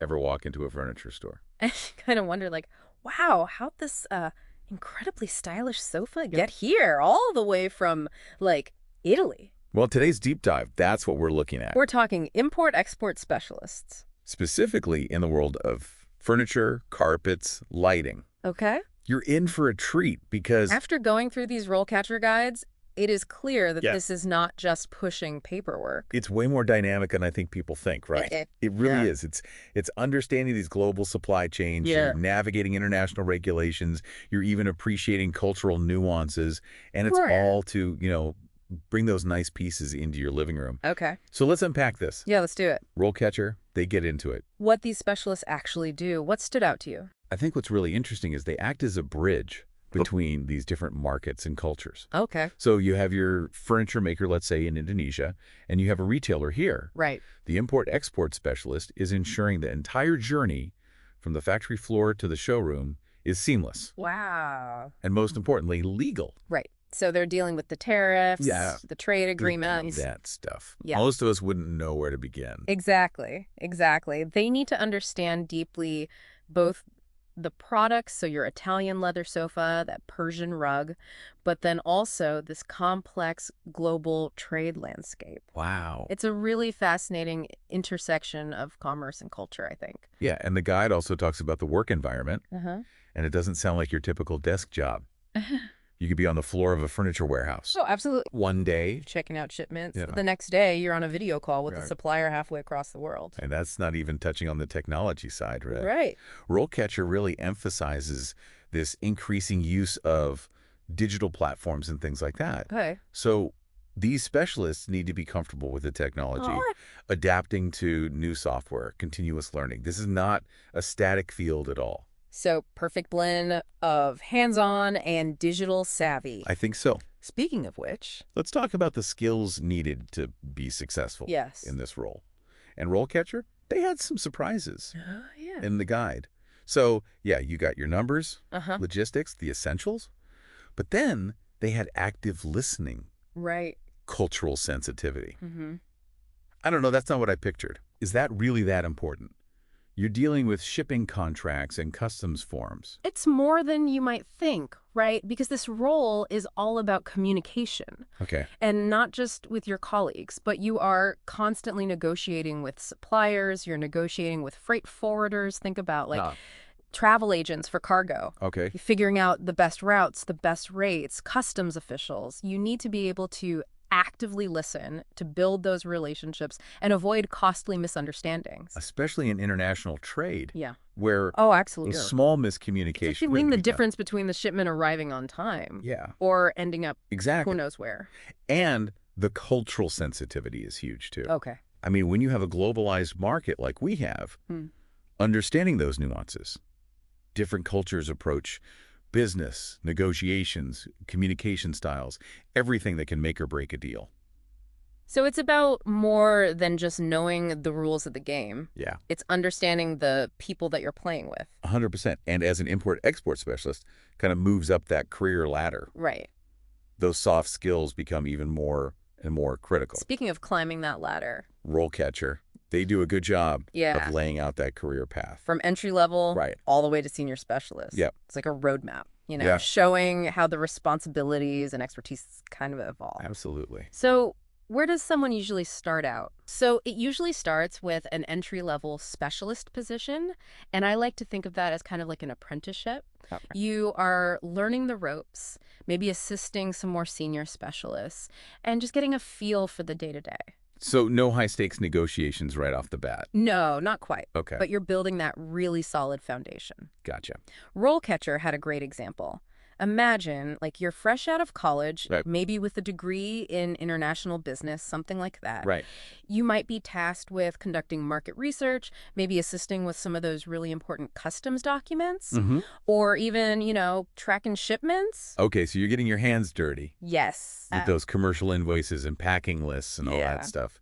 ever walk into a furniture store. And you kind of wonder, like, wow, how'd this incredibly stylish sofa Yep. get here all the way from, like, Italy? Well, today's deep dive, that's what we're looking at. We're talking import-export specialists. Specifically in the world of furniture, carpets, lighting. Okay? You're in for a treat because After going through these RoleCatcher guides, it is clear that Yeah. this is not just pushing paperwork. it's way more dynamic than I think people think, right? It really yeah. is. It's understanding these global supply chains, Yeah. you're navigating international regulations, you're even appreciating cultural nuances, and it's Sure. all to, bring those nice pieces into your living room. Okay. So let's unpack this. Yeah, let's do it. RoleCatcher, they get into it. What these specialists actually do. What stood out to you? I think what's really interesting is they act as a bridge between these different markets and cultures. Okay. So you have your furniture maker, let's say in Indonesia, and you have a retailer here. Right. The import-export specialist is ensuring the entire journey from the factory floor to the showroom is seamless Wow. and, most importantly, legal. Right. So they're dealing with the tariffs, Yeah. the trade agreements. That stuff. Yeah. Most of us wouldn't know where to begin. Exactly. Exactly. They need to understand deeply both the products, so your Italian leather sofa, that Persian rug, but then also this complex global trade landscape. Wow. It's a really fascinating intersection of commerce and culture, I think. Yeah, and the guide also talks about the work environment, Uh-huh. and it doesn't sound like your typical desk job. You could be on the floor of a furniture warehouse. Oh, absolutely. One day, Checking out shipments. Yeah. The next day, you're on a video call with a Right. supplier halfway across the world. and that's not even touching on the technology side, right? Right. RoleCatcher really emphasizes this increasing use of digital platforms and things like that. Okay. So these specialists need to be comfortable with the technology, All right. adapting to new software, continuous learning. This is not a static field at all. So, perfect blend of hands-on and digital savvy. I think so. Speaking of which, Let's talk about the skills needed to be successful yes. in this role. And RoleCatcher, they had some surprises Yeah. in the guide. So, yeah, you got your numbers, Uh-huh. logistics, the essentials, but then they had active listening, Right. cultural sensitivity. Mm-hmm. I don't know, that's not what I pictured. Is that really that important? You're dealing with shipping contracts and customs forms. It's more than you might think, right? Because this role is all about communication. Okay. And not just with your colleagues, but you are constantly negotiating with suppliers, you're negotiating with freight forwarders. Think about travel agents for cargo. Okay. Figuring out the best routes, the best rates, customs officials. You need to be able to actively listen to build those relationships and avoid costly misunderstandings. Especially in international trade, Yeah. where Oh, a absolutely. small It's miscommunication between would the be difference between the shipment arriving on time Yeah, or ending up who exactly. knows where. And the cultural sensitivity is huge, too. Okay. I mean, when you have a globalized market like we have, understanding those nuances, different cultures approach business, negotiations, communication styles, everything that can make or break a deal. So it's about more than just knowing the rules of the game. Yeah, It's understanding the people that you're playing with. 100%. And as an import-export specialist, kind of moves up that career ladder. Right. Those soft skills become even more and more critical. Speaking of climbing that ladder. RoleCatcher, they do a good job Yeah. of laying out that career path. From entry level Right. all the way to senior specialist. Yep. It's like a roadmap, Yeah. showing how the responsibilities and expertise kind of evolve. Absolutely. So where does someone usually start out? So it usually starts with an entry-level specialist position, and I like to think of that as kind of like an apprenticeship. Okay. You are learning the ropes, maybe assisting some more senior specialists, and just getting a feel for the day-to-day. So no high-stakes negotiations right off the bat. No, not quite. Okay. But you're building that really solid foundation. Gotcha. RoleCatcher had a great example. Imagine, like, you're fresh out of college, Right. maybe with a degree in international business, something like that. Right. You might be tasked with conducting market research, maybe assisting with some of those really important customs documents, Mm-hmm. or even, tracking shipments. Okay, so you're getting your hands dirty Yes. with those commercial invoices and packing lists and all Yeah. that stuff.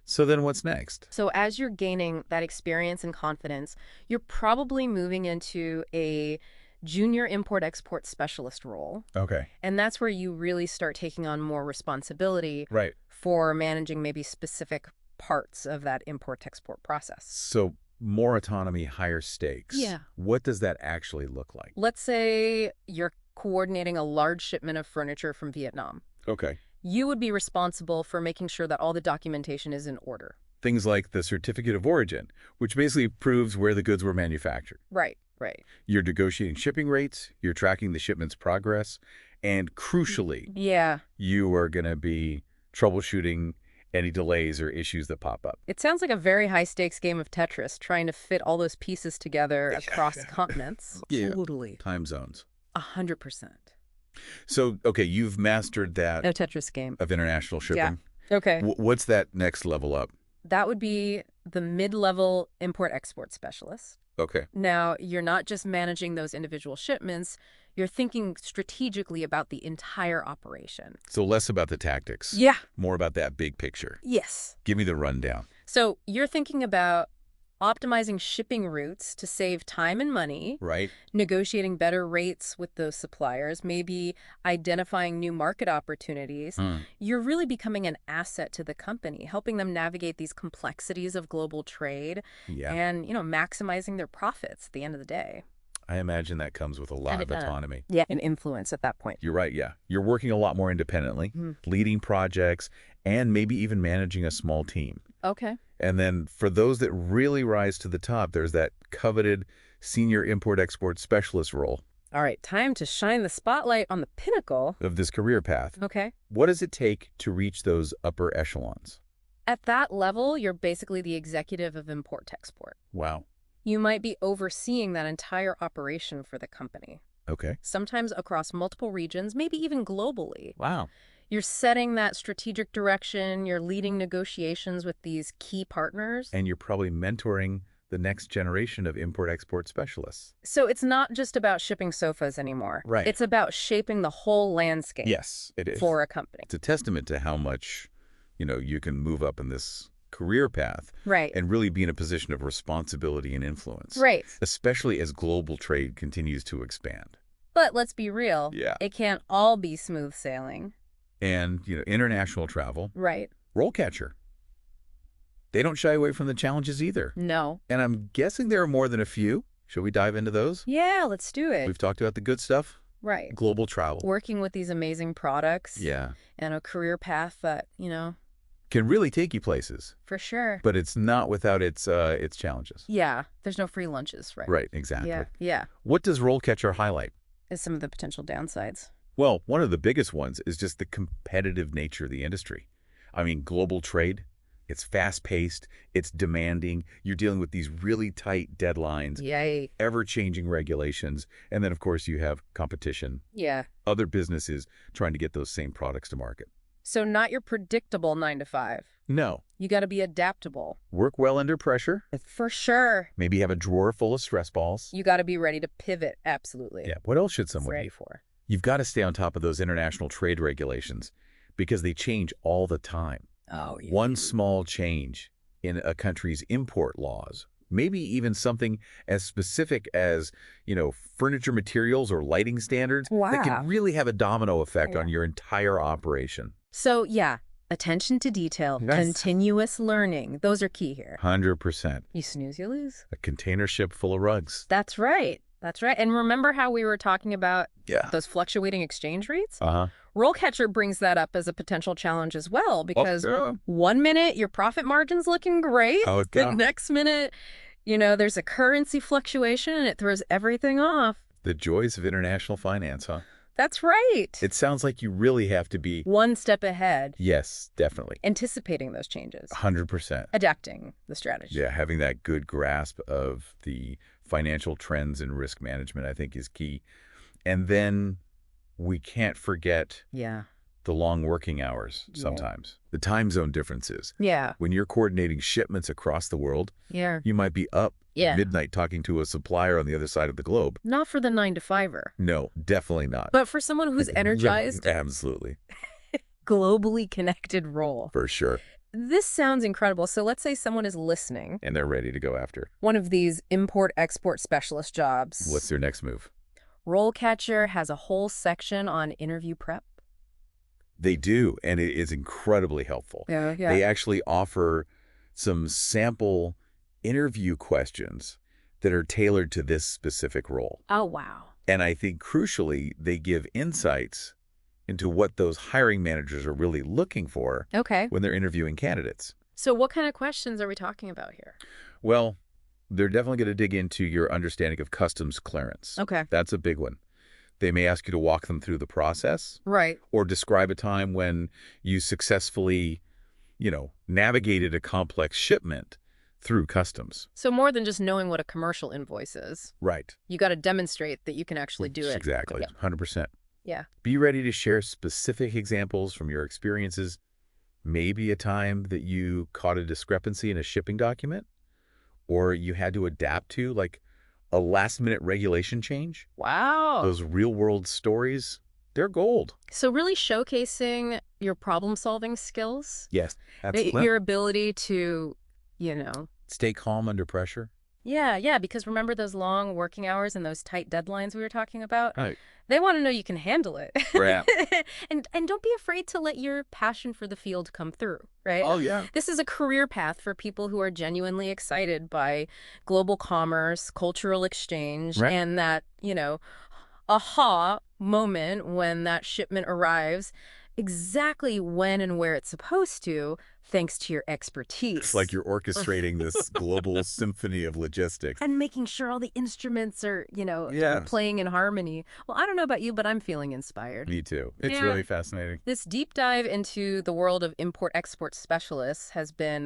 So then what's next? So as you're gaining that experience and confidence, you're probably moving into a junior import-export specialist role. Okay. And that's where you really start taking on more responsibility Right. for managing maybe specific parts of that import-export process. So More autonomy, higher stakes. Yeah. What does that actually look like? Let's say you're coordinating a large shipment of furniture from Vietnam. Okay. You would be responsible for making sure that all the documentation is in order. Things like the certificate of origin, which basically proves where the goods were manufactured. Right, right. You're negotiating shipping rates, you're tracking the shipment's progress, and crucially, Yeah. you are going to be troubleshooting any delays or issues that pop up. It sounds like a very high-stakes game of Tetris, trying to fit all those pieces together across continents. Yeah. Totally. Time zones. 100%. So, okay, you've mastered that A Tetris game. of international shipping. Okay. What's that next level up? That would be the mid-level import-export specialist. Okay. Now, you're not just managing those individual shipments, you're thinking strategically about the entire operation. So less about the tactics. Yeah. More about that big picture. Yes. Give me the rundown. So you're thinking about optimizing shipping routes to save time and money, Right? negotiating better rates with those suppliers, maybe identifying new market opportunities. You're really becoming an asset to the company, helping them navigate these complexities of global trade Yeah. and, maximizing their profits at the end of the day. I imagine that comes with a lot of autonomy. Yeah. And influence at that point. You're right, yeah. You're working a lot more independently, leading projects, and maybe even managing a small team. Okay. And then for those that really rise to the top, there's that coveted senior import-export specialist role All right, time to shine the spotlight on the pinnacle. of this career path. Okay. What does it take to reach those upper echelons? At that level, you're basically the executive of import-export. Wow. You might be overseeing that entire operation for the company, Okay. sometimes across multiple regions, maybe even globally. Wow. You're setting that strategic direction, you're leading negotiations with these key partners. And you're probably mentoring the next generation of import-export specialists. So it's not just about shipping sofas anymore. Right. It's about shaping the whole landscape Yes, it is. for a company. It's a testament to how much, you can move up in this career path Right. and really be in a position of responsibility and influence. Right. Especially as global trade continues to expand. But let's be real. Yeah. It can't all be smooth sailing. And, international travel, Right. RoleCatcher. They don't shy away from the challenges either. No. And I'm guessing there are more than a few. Shall we dive into those? Yeah, let's do it. We've talked about the good stuff. Right. Global travel. Working with these amazing products. Yeah. And a career path that, Can really take you places. for sure. But it's not without its challenges. Yeah. There's no free lunches, right? Right, exactly. Yeah. Yeah. What does RoleCatcher highlight? Is some of the potential downsides. Well, one of the biggest ones is just the competitive nature of the industry. I mean, global trade, it's fast-paced, it's demanding. You're dealing with these really tight deadlines, Yay. ever-changing regulations, and then, of course, you have competition, Yeah. other businesses trying to get those same products to market. So not your predictable 9 to 5. No. You got to be adaptable. Work well under pressure. For sure. Maybe have a drawer full of stress balls. You got to be ready to pivot. Absolutely. Yeah. What else should It's someone ready be? for. You've got to stay on top of those international trade regulations because they change all the time. Oh, yeah. One small change in a country's import laws, maybe even something as specific as, furniture materials or lighting standards that Wow. can really have a domino effect Yeah. on your entire operation. So, yeah, attention to detail, Yes. continuous learning. Those are key here. 100%. You snooze, you lose. A container ship full of rugs. That's right. That's right. And remember how we were talking about Yeah. those fluctuating exchange rates? Uh-huh. RoleCatcher brings that up as a potential challenge as well, because yeah. one minute your profit margin's looking great. Oh, The yeah. next minute, there's a currency fluctuation and it throws everything off. The joys of international finance, huh? That's right. It sounds like you really have to be, One step ahead, yes, definitely, anticipating those changes, 100%. adapting the strategy. Yeah, having that good grasp of the financial trends and risk management, I think, is key. And then we can't forget Yeah. the long working hours sometimes, the time zone differences. Yeah. When you're coordinating shipments across the world, Yeah. you might be up Yeah. midnight talking to a supplier on the other side of the globe. Not for the 9 to 5er, No, definitely not. but for someone who's energized, Absolutely, globally connected role. for sure. This sounds incredible. So let's say someone is listening. And they're ready to go after. One of these import-export specialist jobs. What's their next move? RoleCatcher has a whole section on interview prep. They do, and it is incredibly helpful. Yeah. They actually offer some sample interview questions that are tailored to this specific role. Oh, wow. And I think crucially, they give insights into what those hiring managers are really looking for Okay. when they're interviewing candidates. So what kind of questions are we talking about here? Well, they're definitely going to dig into your understanding of customs clearance. Okay. That's a big one. They may ask you to walk them through the process Right. or describe a time when you successfully, navigated a complex shipment through customs. So more than just knowing what a commercial invoice is. Right. You got to demonstrate that you can actually do it. Exactly. Yep. 100%. Yeah. Be ready to share specific examples from your experiences. Maybe a time that you caught a discrepancy in a shipping document, or you had to adapt to like a last-minute regulation change. Wow. Those real-world stories, they're gold. So really showcasing your problem-solving skills, Yes, absolutely. your ability to, you know, Stay calm under pressure. yeah, because remember those long working hours and those tight deadlines we were talking about? Right. They want to know you can handle it. Right. And don't be afraid to let your passion for the field come through, right? Oh, yeah. This is a career path for people who are genuinely excited by global commerce, cultural exchange, Right. and that, aha moment when that shipment arrives exactly when and where it's supposed to, thanks to your expertise. It's like you're orchestrating this global symphony of logistics. And making sure all the instruments are, Yes. playing in harmony. Well, I don't know about you, but I'm feeling inspired. Me too. It's Yeah. really fascinating. This deep dive into the world of import-export specialists has been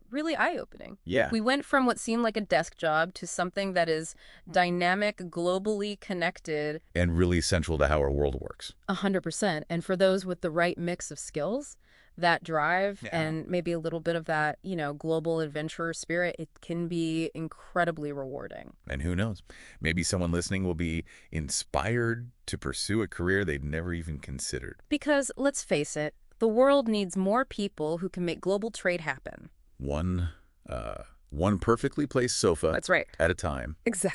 really eye-opening. Yeah. We went from what seemed like a desk job to something that is dynamic, globally connected. And really central to how our world works. 100%. And for those with the right mix of skills, that drive, Yeah. and maybe a little bit of that, global adventurer spirit, it can be incredibly rewarding. And who knows? Maybe someone listening will be inspired to pursue a career they'd never even considered. Because let's face it, the world needs more people who can make global trade happen. One perfectly placed sofa That's right. at a time. Exactly.